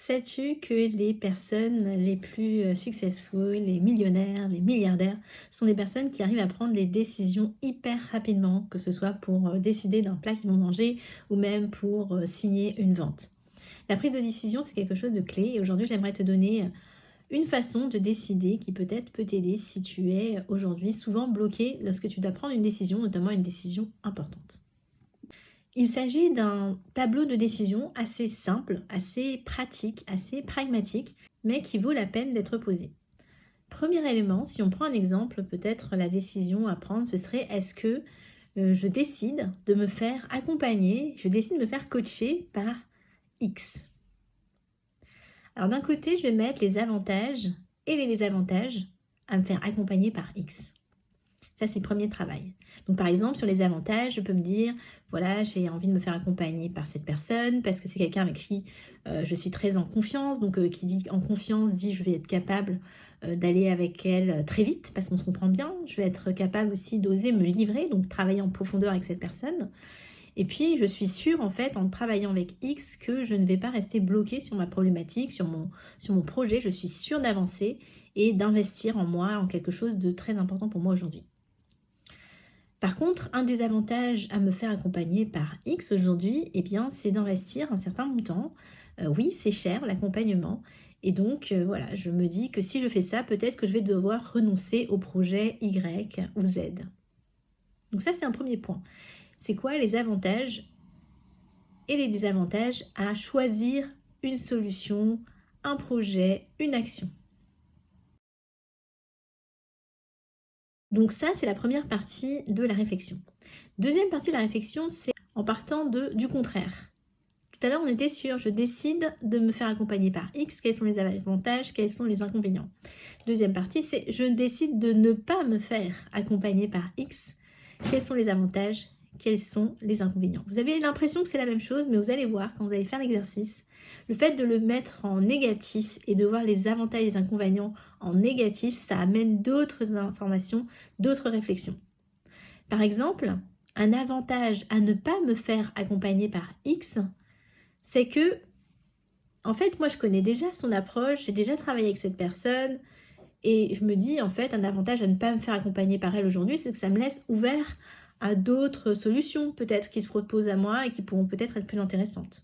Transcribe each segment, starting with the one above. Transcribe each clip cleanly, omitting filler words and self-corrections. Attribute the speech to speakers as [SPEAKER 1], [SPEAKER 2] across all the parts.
[SPEAKER 1] Sais-tu que les personnes les plus successful, les millionnaires, les milliardaires, sont des personnes qui arrivent à prendre des décisions hyper rapidement, que ce soit pour décider d'un plat qu'ils vont manger ou même pour signer une vente. La prise de décision, c'est quelque chose de clé et aujourd'hui, j'aimerais te donner une façon de décider qui peut-être peut t'aider si tu es aujourd'hui souvent bloqué lorsque tu dois prendre une décision, notamment une décision importante. Il s'agit d'un tableau de décision assez simple, assez pratique, assez pragmatique, mais qui vaut la peine d'être posé. Premier élément, si on prend un exemple, peut-être la décision à prendre, ce serait est-ce que je décide de me faire accompagner, je décide de me faire coacher par X. Alors d'un côté, je vais mettre les avantages et les désavantages à me faire accompagner par X. Ça, c'est le premier travail. Donc, par exemple, sur les avantages, je peux me dire, voilà, j'ai envie de me faire accompagner par cette personne parce que c'est quelqu'un avec qui je suis très en confiance. Donc, qui dit en confiance, dit je vais être capable d'aller avec elle très vite parce qu'on se comprend bien. Je vais être capable aussi d'oser me livrer, donc travailler en profondeur avec cette personne. Et puis, je suis sûre, en fait, en travaillant avec X, que je ne vais pas rester bloquée sur ma problématique, sur mon projet. Je suis sûre d'avancer et d'investir en moi, en quelque chose de très important pour moi aujourd'hui. Par contre, un des avantages à me faire accompagner par X aujourd'hui, eh bien, c'est d'investir un certain montant. Oui, c'est cher l'accompagnement. Et donc, voilà, je me dis que si je fais ça, peut-être que je vais devoir renoncer au projet Y ou Z. Donc ça, c'est un premier point. C'est quoi les avantages et les désavantages à choisir une solution, un projet, une action? Donc ça, c'est la première partie de la réflexion. Deuxième partie de la réflexion, c'est en partant du contraire. Tout à l'heure, on était sur je décide de me faire accompagner par X, quels sont les avantages, quels sont les inconvénients. Deuxième partie, c'est je décide de ne pas me faire accompagner par X, quels sont les avantages, quels sont les inconvénients. Vous avez l'impression que c'est la même chose, mais vous allez voir quand vous allez faire l'exercice, le fait de le mettre en négatif et de voir les avantages et les inconvénients en négatif, ça amène d'autres informations, d'autres réflexions. Par exemple, un avantage à ne pas me faire accompagner par X, c'est que, en fait, moi je connais déjà son approche, j'ai déjà travaillé avec cette personne, et je me dis, en fait, un avantage à ne pas me faire accompagner par elle aujourd'hui, c'est que ça me laisse ouvert à d'autres solutions, peut-être, qui se proposent à moi et qui pourront peut-être être plus intéressantes.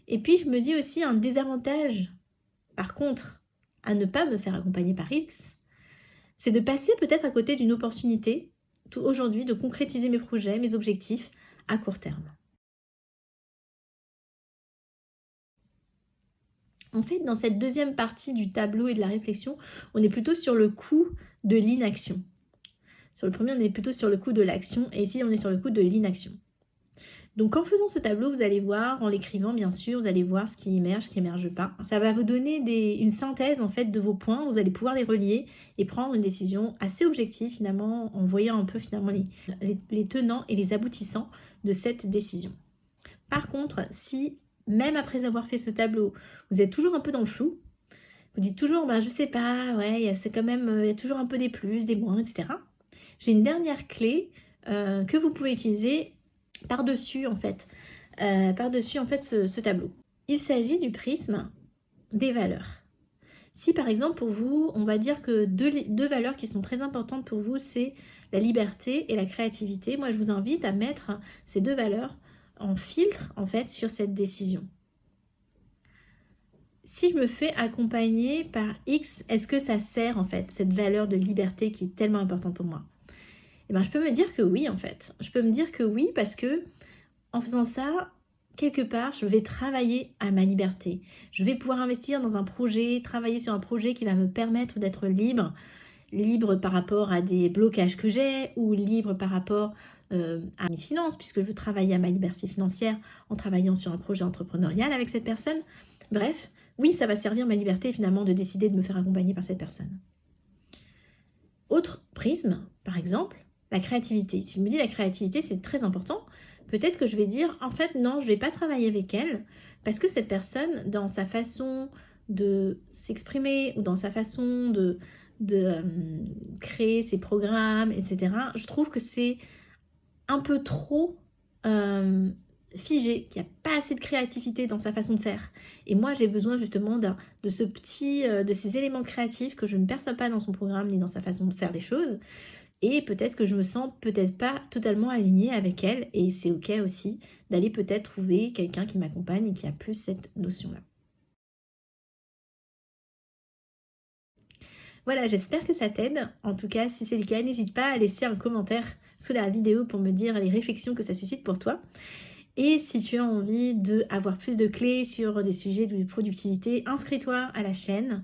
[SPEAKER 1] Et puis, je me dis aussi un désavantage, par contre, à ne pas me faire accompagner par X, c'est de passer peut-être à côté d'une opportunité, aujourd'hui, de concrétiser mes projets, mes objectifs à court terme. En fait, dans cette deuxième partie du tableau et de la réflexion, on est plutôt sur le coût de l'inaction. Sur le premier, on est plutôt sur le coût de l'action et ici, on est sur le coût de l'inaction. Donc en faisant ce tableau, vous allez voir, en l'écrivant bien sûr, vous allez voir ce qui émerge, ce qui n'émerge pas. Ça va vous donner une synthèse en fait de vos points, vous allez pouvoir les relier et prendre une décision assez objective finalement en voyant un peu finalement les tenants et les aboutissants de cette décision. Par contre, si même après avoir fait ce tableau, vous êtes toujours un peu dans le flou, vous dites toujours, je sais pas, ouais, c'est quand même, il y a toujours un peu des plus, des moins, etc. J'ai une dernière clé que vous pouvez utiliser par-dessus en fait, ce tableau. Il s'agit du prisme des valeurs. Si par exemple pour vous, on va dire que deux valeurs qui sont très importantes pour vous, c'est la liberté et la créativité, moi je vous invite à mettre ces deux valeurs en filtre en fait sur cette décision. Si je me fais accompagner par X, est-ce que ça sert en fait cette valeur de liberté qui est tellement importante pour moi? Eh bien, je peux me dire que oui en fait. Je peux me dire que oui parce que en faisant ça, quelque part, je vais travailler à ma liberté. Je vais pouvoir investir dans un projet, travailler sur un projet qui va me permettre d'être libre, libre par rapport à des blocages que j'ai ou libre par rapport à mes finances, puisque je veux travailler à ma liberté financière en travaillant sur un projet entrepreneurial avec cette personne. Bref, oui, ça va servir ma liberté finalement de décider de me faire accompagner par cette personne. Autre prisme, par exemple, la créativité. Si je me dis la créativité, c'est très important, peut-être que je vais dire, en fait, non, je ne vais pas travailler avec elle parce que cette personne, dans sa façon de s'exprimer ou dans sa façon de créer ses programmes, etc., je trouve que c'est un peu trop figé, qui n'a pas assez de créativité dans sa façon de faire. Et moi, j'ai besoin justement de de ces éléments créatifs que je ne perçois pas dans son programme ni dans sa façon de faire les choses. Et peut-être que je me sens peut-être pas totalement alignée avec elle. Et c'est ok aussi d'aller peut-être trouver quelqu'un qui m'accompagne et qui a plus cette notion-là. Voilà, j'espère que ça t'aide. En tout cas, si c'est le cas, n'hésite pas à laisser un commentaire sous la vidéo pour me dire les réflexions que ça suscite pour toi. Et si tu as envie d'avoir plus de clés sur des sujets de productivité, inscris-toi à la chaîne.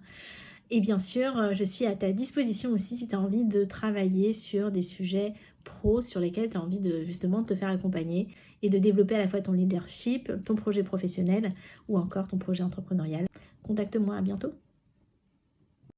[SPEAKER 1] Et bien sûr, je suis à ta disposition aussi si tu as envie de travailler sur des sujets pro sur lesquels tu as envie de justement te faire accompagner et de développer à la fois ton leadership, ton projet professionnel ou encore ton projet entrepreneurial. Contacte-moi, à bientôt.